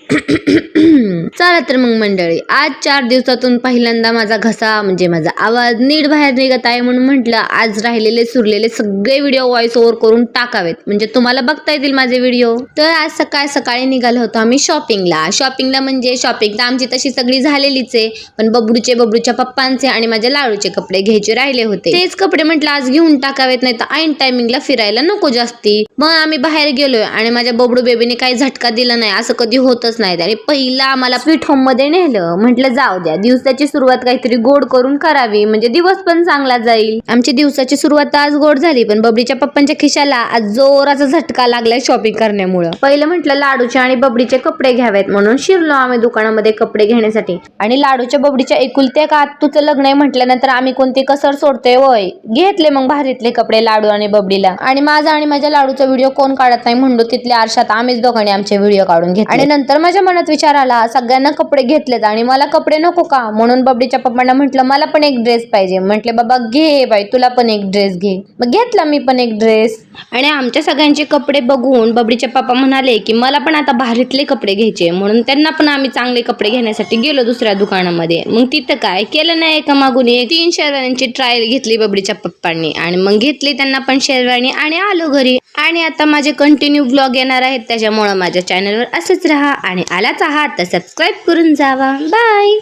चला तर मग मंडळी, आज 4 दिवसातून पहिल्यांदा माझा घसा म्हणजे माझा आवाज नीट बाहेर निघत आहे, म्हणून म्हटलं आज राहिलेले सुरलेले सगळे व्हिडिओ व्हॉइस ओव्हर करून टाकावेत, म्हणजे तुम्हाला बघता येतील माझे व्हिडिओ. तर आज सकाळी निघालो होतो आम्ही शॉपिंगला म्हणजे शॉपिंग तर आमची तशी सगळी झालेलीच आहे, पण बबडूच्या पप्पांचे आणि माझ्या लाडूचे कपडे घ्यायचे राहिले होते. तेच कपडे म्हटलं आज घेऊन टाकावेत, नाही तर ऐन टायमिंगला फिरायला नको जास्ती. मग आम्ही बाहेर गेलोय आणि माझ्या बबडू बेबीने काही झटका दिला नाही, असं कधी होतच नाही. त्याने पहिला आम्हाला स्वीट होम मध्ये नेलं. म्हटलं जाऊ द्या, दिवसाची सुरुवात काहीतरी गोड करून करावी, म्हणजे दिवस पण चांगला जाईल. आमची दिवसाची सुरुवात आज गोड झाली, पण बबडीच्या पप्पांच्या खिशाला आज जोराचा झटका लागलाय शॉपिंग करण्यामुळे. पहिलं म्हटलं लाडूचे आणि बबडीचे कपडे घ्यावेत, म्हणून शिरलो आम्ही दुकानामध्ये कपडे घेण्यासाठी. आणि लाडूच्या बबडीच्या एकुलत्या का तुझं लग्न आहे म्हटल्यानंतर आम्ही कोणती कसर सोडतोय वय. घेतले मग भारीतले कपडे लाडू आणि बबडीला. आणि माझा आणि माझ्या लाडूचा व्हिडिओ कोण काढत नाही म्हणलो, तिथल्या आरशात आम्हीच दोघांनी आमचे व्हिडिओ काढून घेतले. आणि नंतर माझ्या मनात विचार आला, सगळ्यांना कपडे घेतलेत आणि मला कपडे नको का, म्हणून बबडीच्या पप्पांना म्हटलं मला पण एक ड्रेस पाहिजे. म्हटले बाबा घे बाई, तुला पण एक ड्रेस घे. मग घेतला मी पण एक ड्रेस. आणि आमच्या सगळ्यांचे कपडे बघून बबडीचे पप्पा म्हणाले की मला पण आता भारीतले कपडे घ्यायचे, म्हणून त्यांना पण आम्ही चांगले कपडे घेण्यासाठी गेलो दुसऱ्या दुकानामध्ये. मग तिथं काय केलं नाही, एका मागून एक 3 शेरवानींची ट्रायल घेतली बबडीच्या पप्पांनी आणि मग घेतली त्यांना पण शेरवानी आणि आलो घरी. आणि आता माझे कंटिन्यू ब्लॉग येणार आहेत, त्याच्यामुळे माझ्या चॅनलवर असंच राहा आणि आलाच आहात तर सबस्क्राईब करून जावा. बाय.